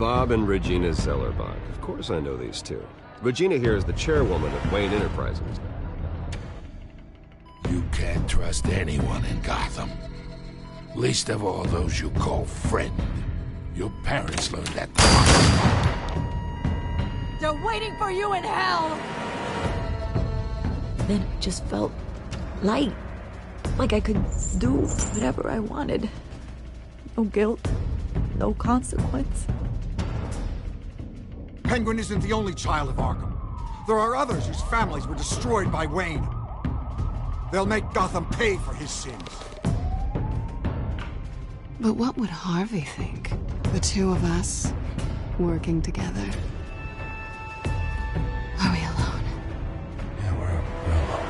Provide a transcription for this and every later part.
Bob and Regina Zellerbach. Of course I know these two. Regina here is the chairwoman of Wayne Enterprises. You can't trust anyone in Gotham. Least of all those you call friend. Your parents learned that. They're waiting for you in hell! Then it just felt light. Like I could do whatever I wanted. No guilt, no consequence. Penguin isn't the only child of Arkham. There are others whose families were destroyed by Wayne. They'll make Gotham pay for his sins. But what would Harvey think? The two of us, working together. Are we alone? Yeah, we're alone.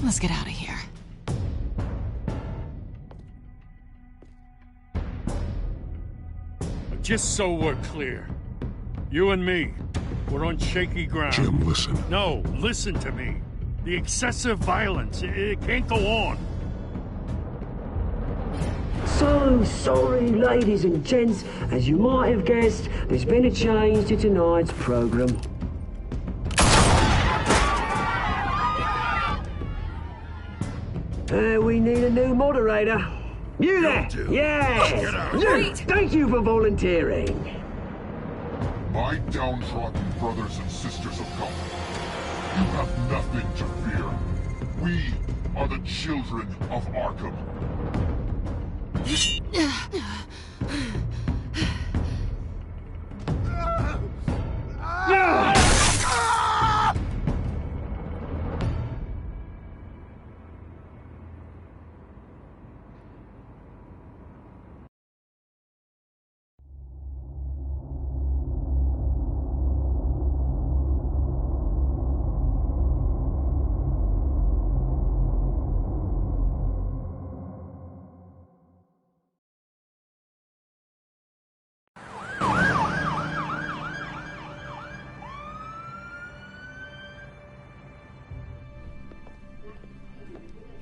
Let's get out of here. Just so we're clear, you and me, we're on shaky ground. Jim, listen. No, listen to me. The excessive violence, it can't go on. So sorry, ladies and gents. As you might have guessed, there's been a change to tonight's program. We need a new moderator. You there? Yes! Wait! Thank you for volunteering. My downtrodden brothers and sisters of Gotham, you have nothing to fear. We are the children of Arkham.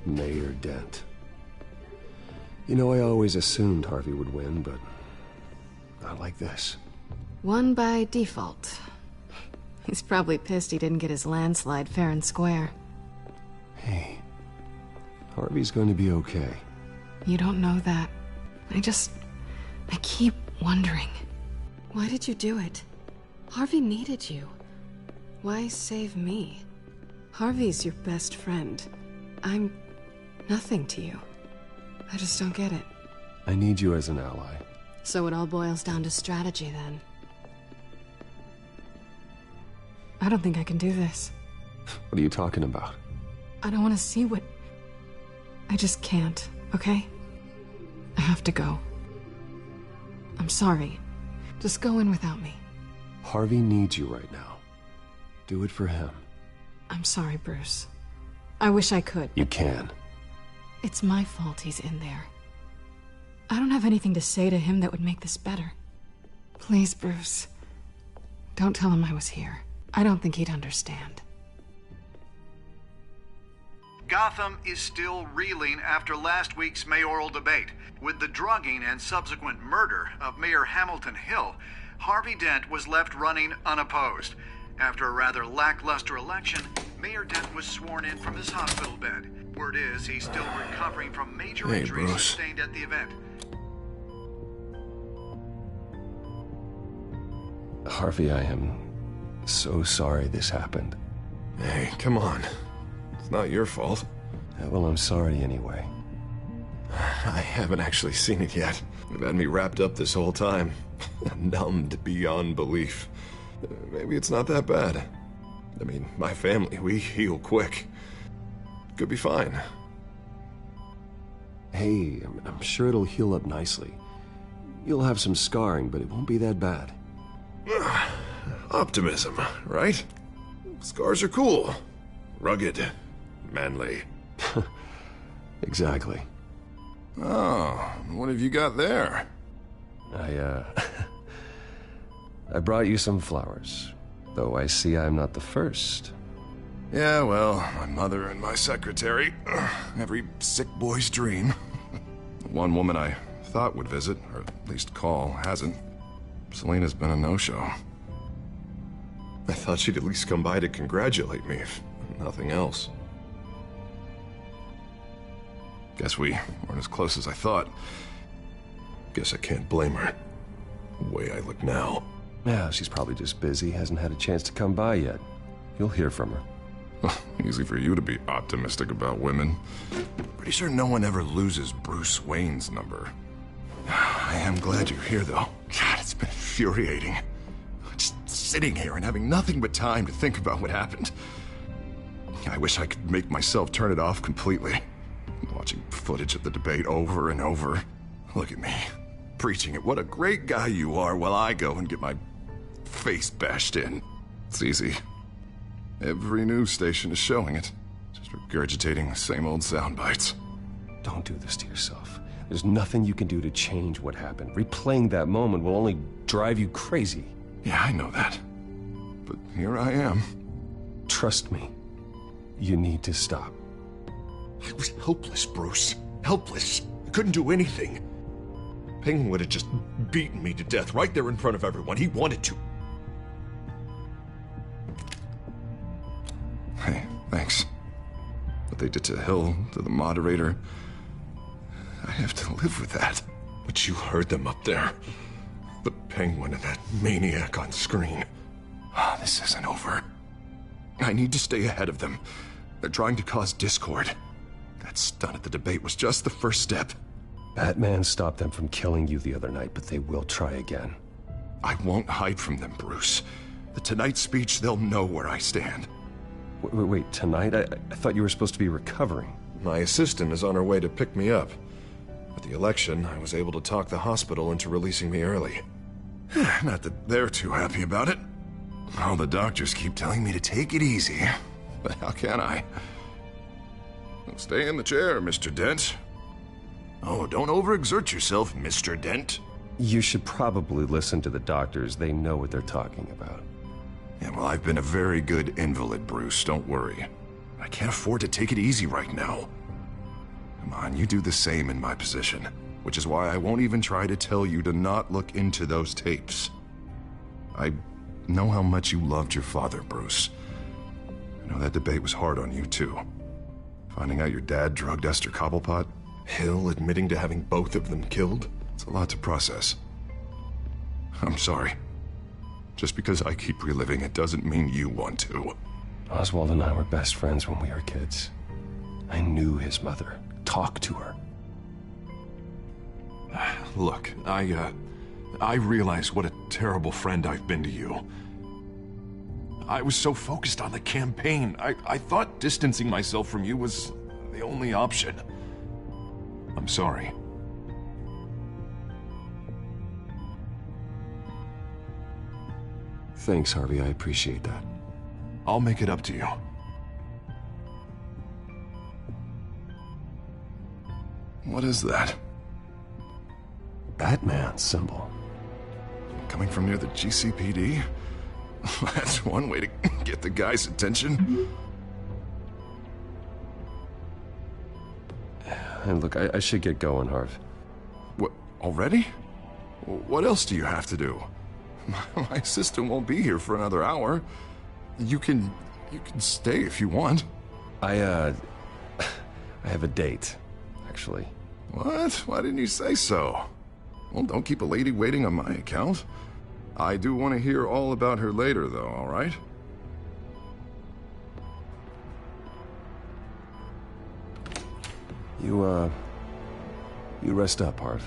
Mayor Dent. You know, I always assumed Harvey would win, but not like this. Won by default. He's probably pissed he didn't get his landslide fair and square. Hey, Harvey's going to be okay. You don't know that. I keep wondering. Why did you do it? Harvey needed you. Why save me? Harvey's your best friend. I'm nothing to you. I just don't get it. I need you as an ally. So it all boils down to strategy, then. I don't think I can do this. What are you talking about? I don't want to see what... I just can't, okay? I have to go. I'm sorry. Just go in without me. Harvey needs you right now. Do it for him. I'm sorry, Bruce. I wish I could. You can. It's my fault he's in there. I don't have anything to say to him that would make this better. Please, Bruce. Don't tell him I was here. I don't think he'd understand. Gotham is still reeling after last week's mayoral debate. With the drugging and subsequent murder of Mayor Hamilton Hill, Harvey Dent was left running unopposed. After a rather lackluster election, Mayor Dent was sworn in from his hospital bed. Word is he's still recovering from major injuries sustained at the event. Harvey, I am so sorry this happened. Hey, come on. It's not your fault. Yeah, well, I'm sorry anyway. I haven't actually seen it yet. You've had me wrapped up this whole time. Numbed beyond belief. Maybe it's not that bad. I mean, my family, we heal quick. Could be fine. Hey, I'm sure it'll heal up nicely. You'll have some scarring, but it won't be that bad. Optimism, right? Scars are cool. Rugged. Manly. Exactly. Oh, what have you got there? I brought you some flowers. Though I see I'm not the first. Yeah, well, my mother and my secretary. Every sick boy's dream. One woman I thought would visit, or at least call, hasn't. Selena's been a no-show. I thought she'd at least come by to congratulate me, if nothing else. Guess we weren't as close as I thought. Guess I can't blame her. The way I look now. Yeah, she's probably just busy, hasn't had a chance to come by yet. You'll hear from her. Easy for you to be optimistic about women. Pretty sure no one ever loses Bruce Wayne's number. I am glad you're here, though. God, it's been infuriating. Just sitting here and having nothing but time to think about what happened. I wish I could make myself turn it off completely. Watching footage of the debate over and over. Look at me, preaching at what a great guy you are while I go and get my face bashed in. It's easy. Every news station is showing it. Just regurgitating the same old sound bites. Don't do this to yourself. There's nothing you can do to change what happened. Replaying that moment will only drive you crazy. Yeah, I know that. But here I am. Trust me. You need to stop. I was helpless, Bruce. Helpless. I couldn't do anything. Penguin would have just beaten me to death right there in front of everyone. He wanted to. Hey, thanks. What they did to Hill, to the moderator, I have to live with that. But you heard them up there. The Penguin and that maniac on screen. This isn't over. I need to stay ahead of them. They're trying to cause discord. That stunt at the debate was just the first step. Batman stopped them from killing you the other night, but they will try again. I won't hide from them, Bruce. The Tonight speech, they'll know where I stand. Wait, tonight? I thought you were supposed to be recovering. My assistant is on her way to pick me up. With the election, I was able to talk the hospital into releasing me early. Not that they're too happy about it. All the doctors keep telling me to take it easy. But how can I? Stay in the chair, Mr. Dent. Oh, don't overexert yourself, Mr. Dent. You should probably listen to the doctors. They know what they're talking about. Yeah, well, I've been a very good invalid, Bruce. Don't worry. I can't afford to take it easy right now. Come on, you do the same in my position. Which is why I won't even try to tell you to not look into those tapes. I know how much you loved your father, Bruce. I know that debate was hard on you, too. Finding out your dad drugged Esther Cobblepot, Hill admitting to having both of them killed, it's a lot to process. I'm sorry. Just because I keep reliving it doesn't mean you want to. Oswald and I were best friends when we were kids. I knew his mother. Talked to her. Look, I realize what a terrible friend I've been to you. I was so focused on the campaign. I thought distancing myself from you was the only option. I'm sorry. Thanks, Harvey. I appreciate that. I'll make it up to you. What is that? Batman symbol. Coming from near the GCPD? That's one way to get the guy's attention. And look, I should get going, Harv. What, already? What else do you have to do? My assistant won't be here for another hour. You can stay if you want. I have a date, actually. What? Why didn't you say so? Well, don't keep a lady waiting on my account. I do want to hear all about her later, though, all right? You rest up, Harv.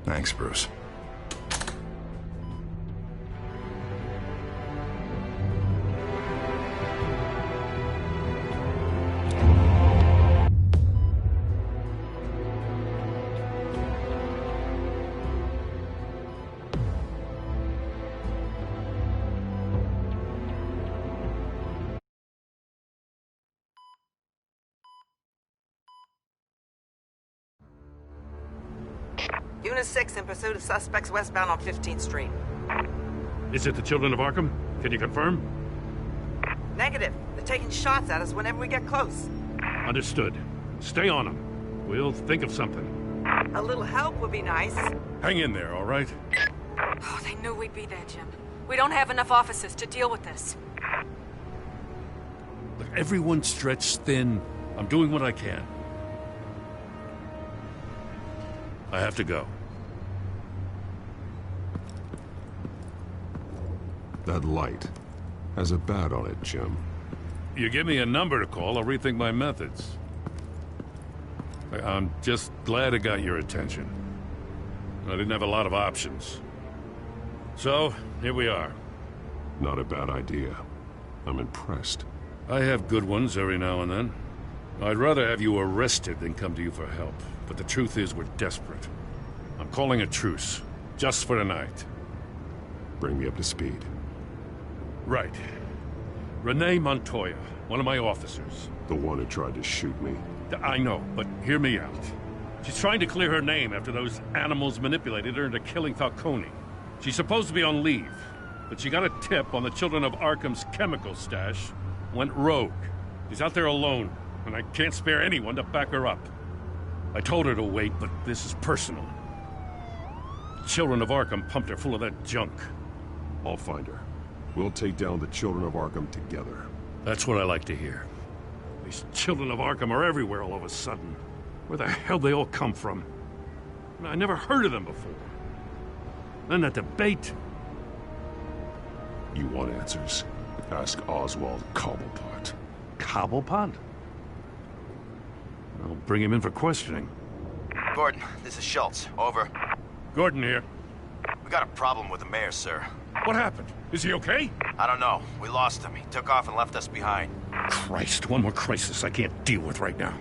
Thanks, Bruce. Unit 6 in pursuit of suspects westbound on 15th Street. Is it the Children of Arkham? Can you confirm? Negative. They're taking shots at us whenever we get close. Understood. Stay on them. We'll think of something. A little help would be nice. Hang in there, all right? Oh, they knew we'd be there, Jim. We don't have enough officers to deal with this. Look, everyone's stretched thin. I'm doing what I can. I have to go. That light has a bat on it, Jim. You give me a number to call, I'll rethink my methods. I'm just glad it got your attention. I didn't have a lot of options. So, here we are. Not a bad idea. I'm impressed. I have good ones every now and then. I'd rather have you arrested than come to you for help. But the truth is, we're desperate. I'm calling a truce. Just for tonight. Bring me up to speed. Right. Renee Montoya, one of my officers. The one who tried to shoot me. I know, but hear me out. She's trying to clear her name after those animals manipulated her into killing Falcone. She's supposed to be on leave, but she got a tip on the Children of Arkham's chemical stash, went rogue. She's out there alone, and I can't spare anyone to back her up. I told her to wait, but this is personal. Children of Arkham pumped her full of that junk. I'll find her. We'll take down the Children of Arkham together. That's what I like to hear. These Children of Arkham are everywhere all of a sudden. Where the hell they all come from? I never heard of them before. Then that debate. You want answers? Ask Oswald Cobblepot. Cobblepot? I'll bring him in for questioning. Gordon, this is Schultz. Over. Gordon here. We got a problem with the mayor, sir. What happened? Is he okay? I don't know. We lost him. He took off and left us behind. Christ, one more crisis I can't deal with right now.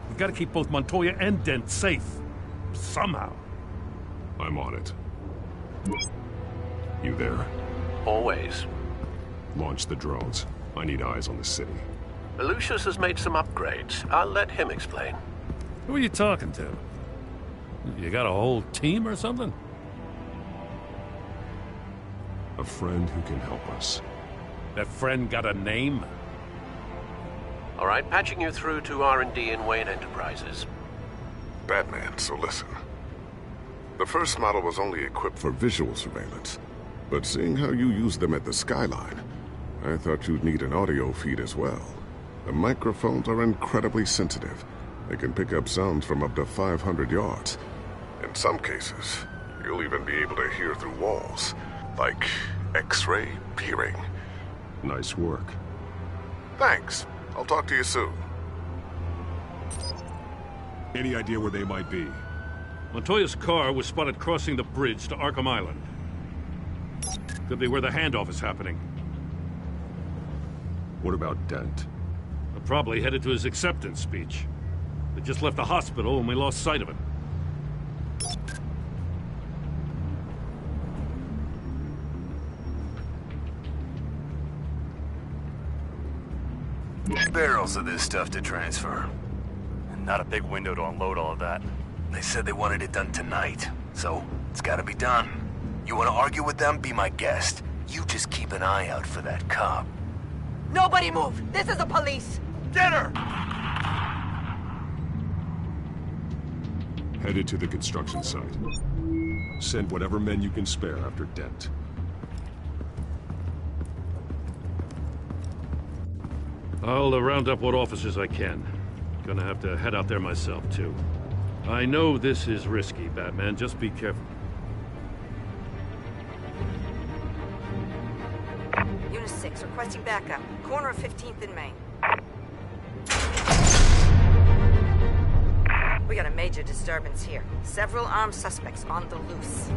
We've got to keep both Montoya and Dent safe. Somehow. I'm on it. You there? Always. Launch the drones. I need eyes on the city. Lucius has made some upgrades. I'll let him explain. Who are you talking to? You got a whole team or something? A friend who can help us. That friend got a name? All right, patching you through to R&D in Wayne Enterprises. Batman, so listen. The first model was only equipped for visual surveillance, but seeing how you use them at the Skyline, I thought you'd need an audio feed as well. The microphones are incredibly sensitive. They can pick up sounds from up to 500 yards. In some cases, you'll even be able to hear through walls, like X-ray peering. Nice work. Thanks. I'll talk to you soon. Any idea where they might be? Montoya's car was spotted crossing the bridge to Arkham Island. Could be where the handoff is happening. What about Dent? They're probably headed to his acceptance speech. They just left the hospital and we lost sight of it. Barrels of this stuff to transfer. And not a big window to unload all of that. They said they wanted it done tonight, so it's gotta be done. You wanna argue with them? Be my guest. You just keep an eye out for that cop. Nobody move! This is the police! Get her! Headed to the construction site. Send whatever men you can spare after Dent. I'll round up what officers I can. Gonna have to head out there myself, too. I know this is risky, Batman. Just be careful. Unit 6, requesting backup. Corner of 15th and Main. We got a major disturbance here. Several armed suspects on the loose.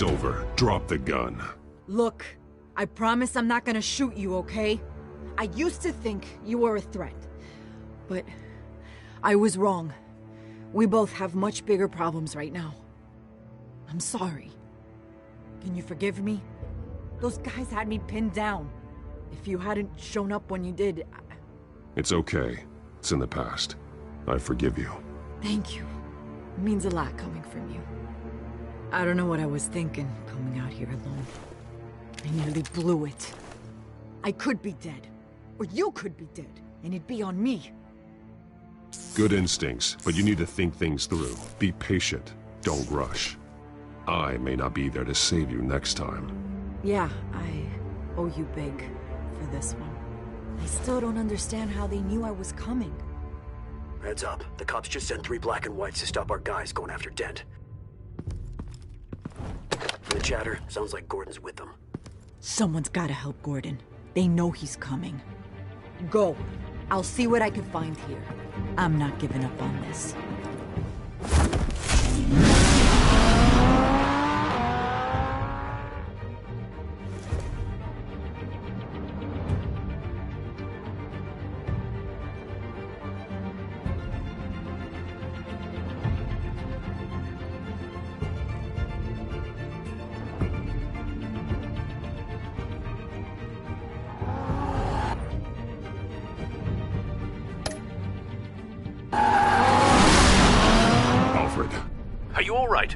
It's over. Drop the gun. Look, I promise I'm not gonna shoot you, okay? I used to think you were a threat, but I was wrong. We both have much bigger problems right now. I'm sorry. Can you forgive me? Those guys had me pinned down. If you hadn't shown up when you did, It's okay. It's in the past. I forgive you. Thank you. It means a lot coming from you. I don't know what I was thinking, coming out here alone. I nearly blew it. I could be dead. Or you could be dead, and it'd be on me. Good instincts, but you need to think things through. Be patient. Don't rush. I may not be there to save you next time. Yeah, I owe you big for this one. I still don't understand how they knew I was coming. Heads up. The cops just sent 3 black and whites to stop our guys going after Dent. From the chatter, sounds like Gordon's with them. Someone's gotta help Gordon. They know he's coming. Go. I'll see what I can find here. I'm not giving up on this. Are you all right?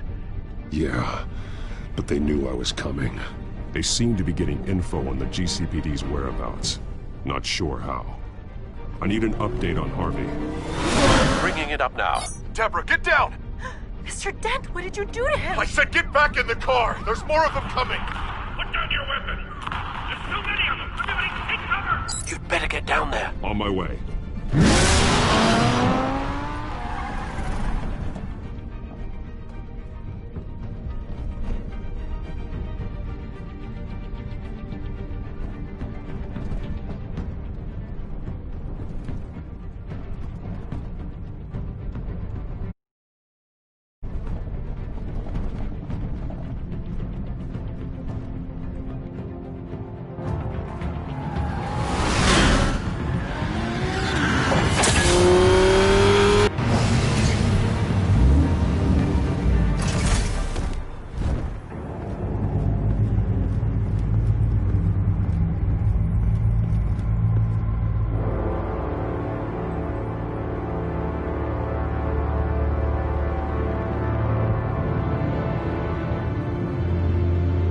Yeah, but they knew I was coming. They seem to be getting info on the GCPD's whereabouts. Not sure how. I need an update on Harvey. Bringing it up now. Deborah, get down! Mr. Dent, what did you do to him? I said get back in the car! There's more of them coming! Put down your weapon! There's too many of them! Everybody take cover! You'd better get down there. On my way.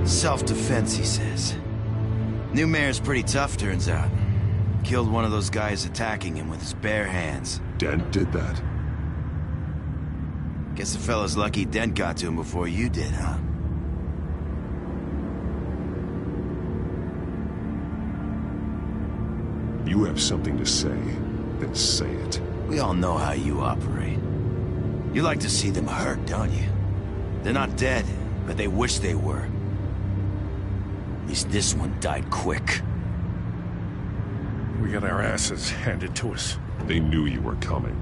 Self-defense, he says. New mayor's pretty tough, turns out. Killed one of those guys attacking him with his bare hands. Dent did that? Guess the fella's lucky Dent got to him before you did, huh? You have something to say, then say it. We all know how you operate. You like to see them hurt, don't you? They're not dead, but they wish they were. At least this one died quick. We got our asses handed to us. They knew you were coming.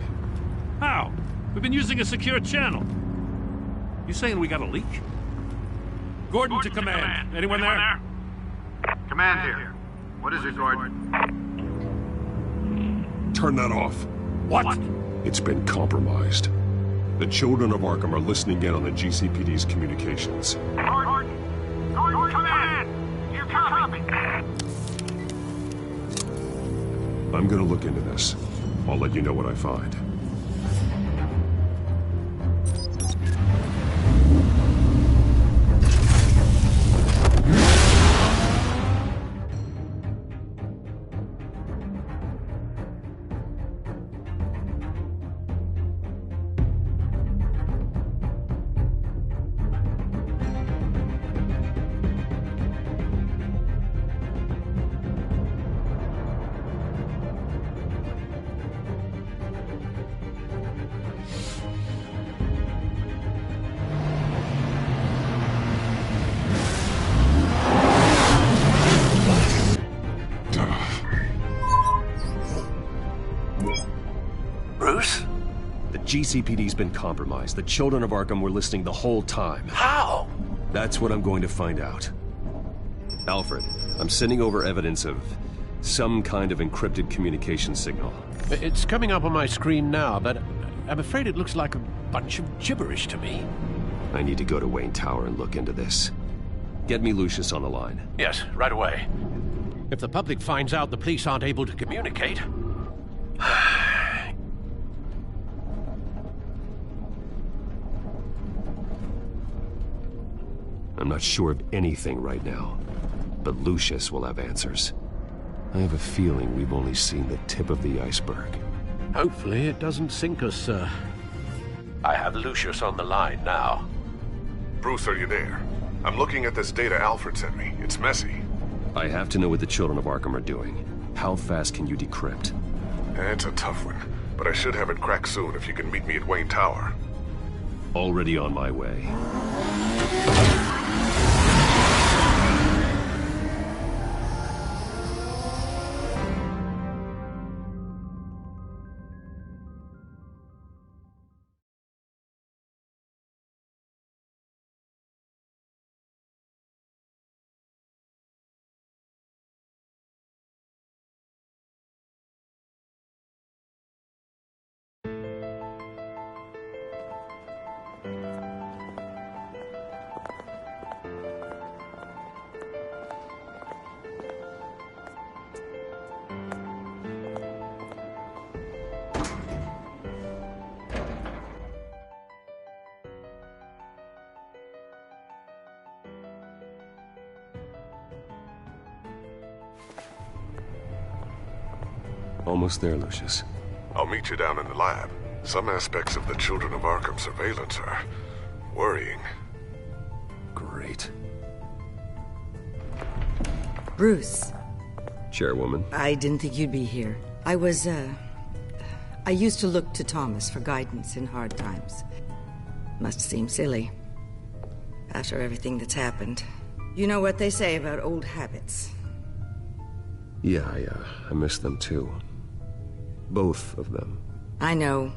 How? We've been using a secure channel. You saying we got a leak? Gordon to command. Anyone there? Command here. What is it, Gordon? Turn that off. What? It's been compromised. The children of Arkham are listening in on the GCPD's communications. Gordon, command! You copy? I'm gonna look into this. I'll let you know what I find. Bruce? The GCPD's been compromised. The children of Arkham were listening the whole time. How? That's what I'm going to find out. Alfred, I'm sending over evidence of some kind of encrypted communication signal. It's coming up on my screen now, but I'm afraid it looks like a bunch of gibberish to me. I need to go to Wayne Tower and look into this. Get me Lucius on the line. Yes, right away. If the public finds out the police aren't able to communicate... I'm not sure of anything right now, but Lucius will have answers. I have a feeling we've only seen the tip of the iceberg. Hopefully it doesn't sink us, sir. I have Lucius on the line now. Bruce, are you there? I'm looking at this data Alfred sent me. It's messy. I have to know what the children of Arkham are doing. How fast can you decrypt? It's a tough one, but I should have it cracked soon if you can meet me at Wayne Tower. Already on my way. Almost there, Lucius. I'll meet you down in the lab. Some aspects of the Children of Arkham surveillance are worrying. Great. Bruce. Chairwoman. I didn't think you'd be here. I used to look to Thomas for guidance in hard times. Must seem silly. After everything that's happened. You know what they say about old habits. Yeah, I miss them too. Both of them. I know.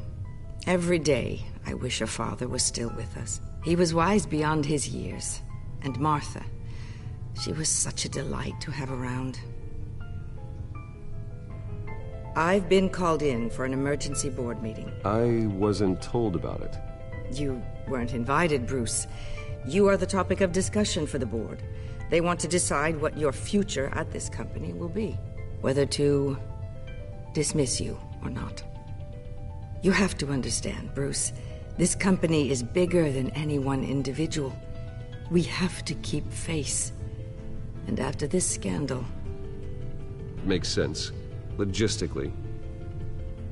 Every day, I wish your father was still with us. He was wise beyond his years. And Martha, she was such a delight to have around. I've been called in for an emergency board meeting. I wasn't told about it. You weren't invited, Bruce. You are the topic of discussion for the board. They want to decide what your future at this company will be. Whether to dismiss you or not. You have to understand, Bruce. This company is bigger than any one individual. We have to keep face. And after this scandal... Makes sense. Logistically.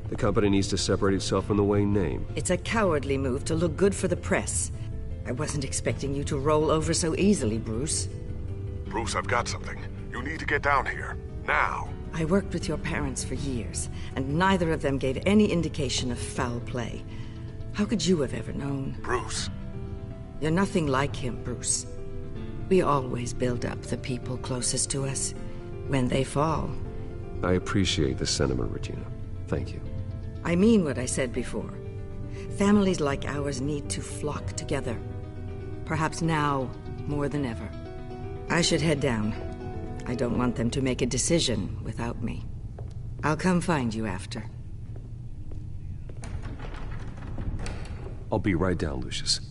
The company needs to separate itself from the Wayne name. It's a cowardly move to look good for the press. I wasn't expecting you to roll over so easily, Bruce. Bruce, I've got something. You need to get down here. Now. I worked with your parents for years, and neither of them gave any indication of foul play. How could you have ever known? Bruce. You're nothing like him, Bruce. We always build up the people closest to us. When they fall... I appreciate the sentiment, Regina. Thank you. I mean what I said before. Families like ours need to flock together. Perhaps now, more than ever. I should head down. I don't want them to make a decision without me. I'll come find you after. I'll be right down, Lucius.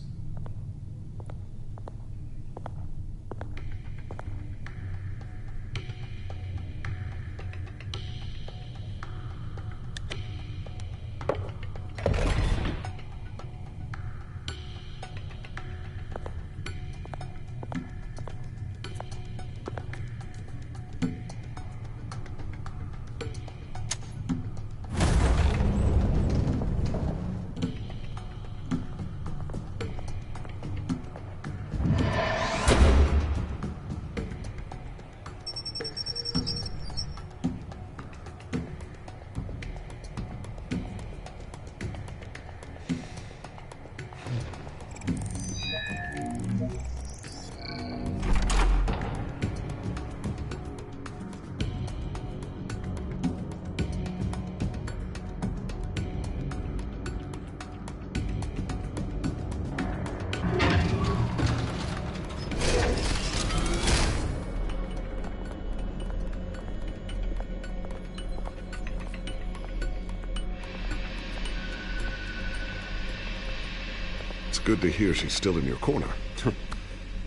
It's good to hear she's still in your corner.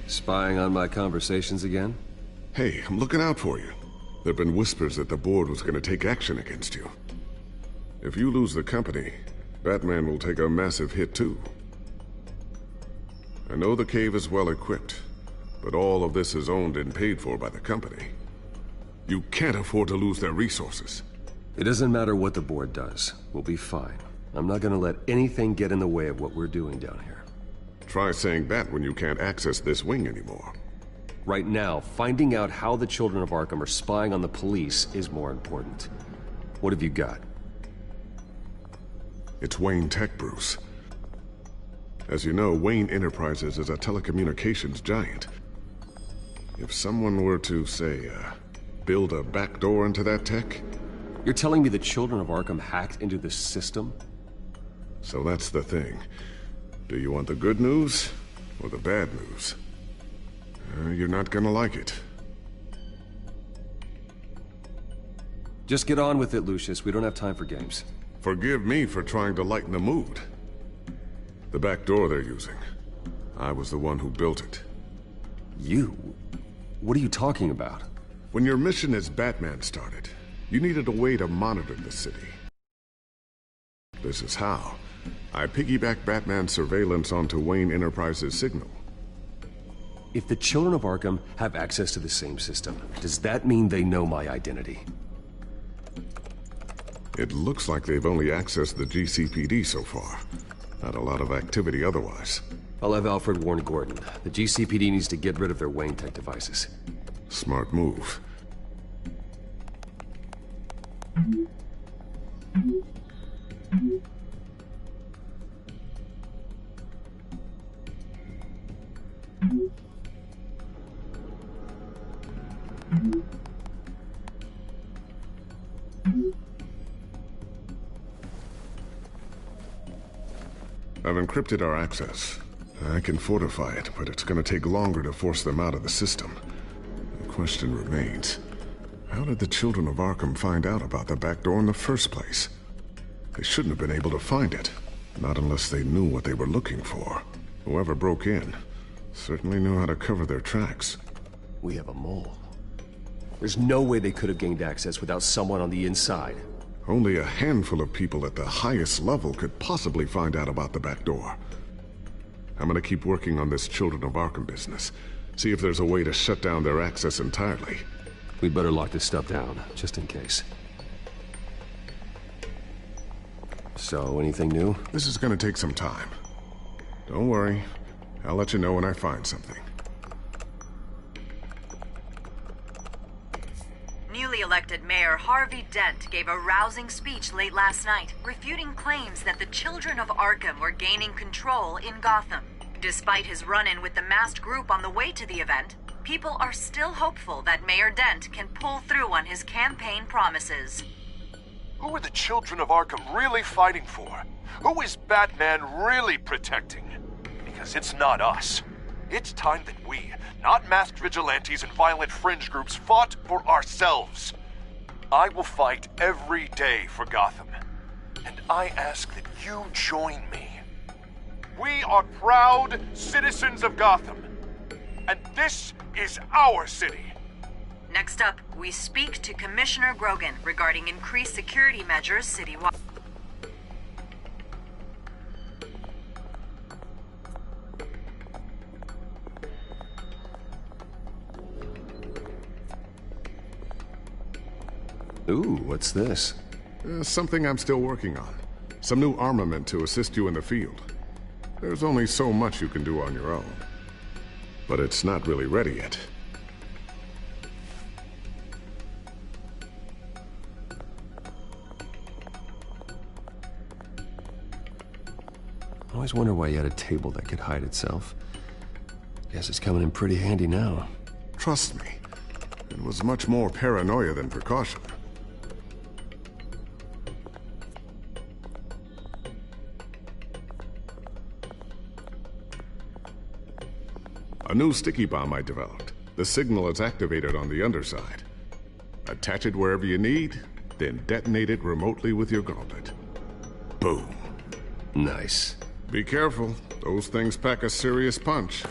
Spying on my conversations again? Hey, I'm looking out for you. There've been whispers that the board was gonna take action against you. If you lose the company, Batman will take a massive hit too. I know the cave is well equipped, but all of this is owned and paid for by the company. You can't afford to lose their resources. It doesn't matter what the board does. We'll be fine. I'm not gonna let anything get in the way of what we're doing down here. Try saying that when you can't access this wing anymore. Right now, finding out how the Children of Arkham are spying on the police is more important. What have you got? It's Wayne Tech, Bruce. As you know, Wayne Enterprises is a telecommunications giant. If someone were to, say, build a backdoor into that tech... You're telling me the Children of Arkham hacked into this system? So that's the thing. Do you want the good news or the bad news? You're not gonna like it. Just get on with it, Lucius. We don't have time for games. Forgive me for trying to lighten the mood. The back door they're using. I was the one who built it. You? What are you talking about? When your mission as Batman started, you needed a way to monitor the city. This is how. I piggybacked Batman's surveillance onto Wayne Enterprises' signal. If the Children of Arkham have access to the same system, does that mean they know my identity? It looks like they've only accessed the GCPD so far. Not a lot of activity otherwise. I'll have Alfred warn Gordon. The GCPD needs to get rid of their Wayne Tech devices. Smart move. I've encrypted our access. I can fortify it, but it's gonna take longer to force them out of the system. The question remains, how did the Children of Arkham find out about the back door in the first place? They shouldn't have been able to find it. Not unless they knew what they were looking for. Whoever broke in certainly knew how to cover their tracks. We have a mole. There's no way they could have gained access without someone on the inside. Only a handful of people at the highest level could possibly find out about the back door. I'm gonna keep working on this Children of Arkham business. See if there's a way to shut down their access entirely. We'd better lock this stuff down, just in case. So, anything new? This is gonna take some time. Don't worry. I'll let you know when I find something. Newly elected Mayor Harvey Dent gave a rousing speech late last night, refuting claims that the Children of Arkham were gaining control in Gotham. Despite his run-in with the masked group on the way to the event, people are still hopeful that Mayor Dent can pull through on his campaign promises. Who are the Children of Arkham really fighting for? Who is Batman really protecting? Because it's not us. It's time that we, not masked vigilantes and violent fringe groups, fought for ourselves. I will fight every day for Gotham. And I ask that you join me. We are proud citizens of Gotham. And this is our city. Next up, we speak to Commissioner Grogan regarding increased security measures citywide. Ooh, what's this? Something I'm still working on. Some new armament to assist you in the field. There's only so much you can do on your own. But it's not really ready yet. I always wonder why you had a table that could hide itself. Guess it's coming in pretty handy now. Trust me, it was much more paranoia than precaution. A new sticky bomb I developed. The signal is activated on the underside. Attach it wherever you need, then detonate it remotely with your gauntlet. Boom. Nice. Be careful. Those things pack a serious punch.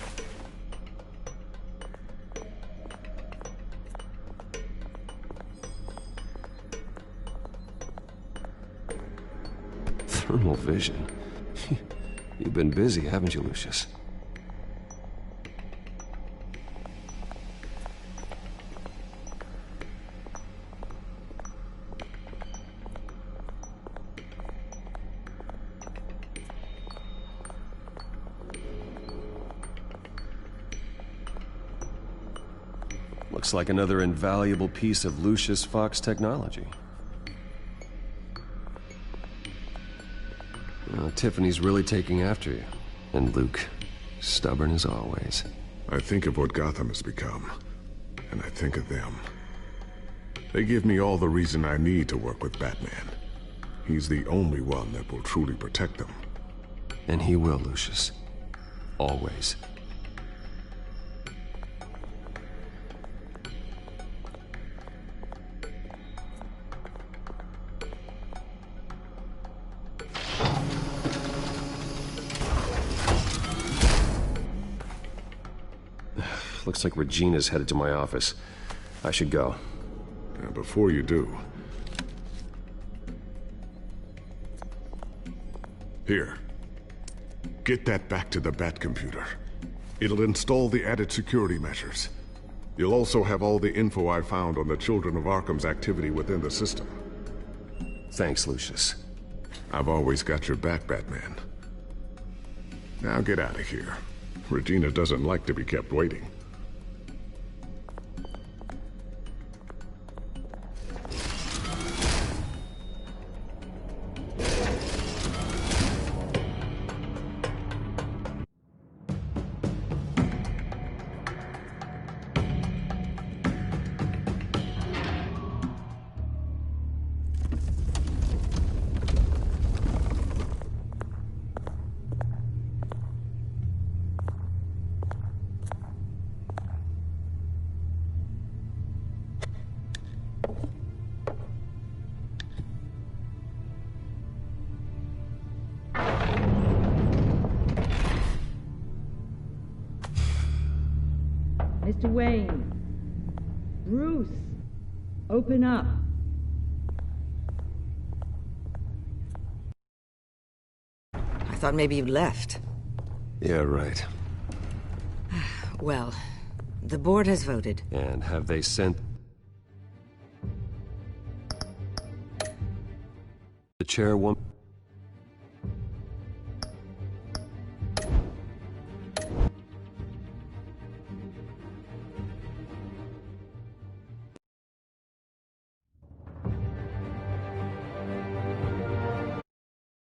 Thermal vision. You've been busy, haven't you, Lucius? Looks like another invaluable piece of Lucius Fox technology. Tiffany's really taking after you. And Luke, stubborn as always. I think of what Gotham has become, and I think of them. They give me all the reason I need to work with Batman. He's the only one that will truly protect them. And he will, Lucius. Always. Looks like Regina's headed to my office. I should go. Before you do... Here. Get that back to the Batcomputer. It'll install the added security measures. You'll also have all the info I found on the Children of Arkham's activity within the system. Thanks, Lucius. I've always got your back, Batman. Now get out of here. Regina doesn't like to be kept waiting. Mr. Wayne. Bruce. Open up. I thought maybe you'd left. Yeah, right. Well, the board has voted. And have they sent... the chairwoman?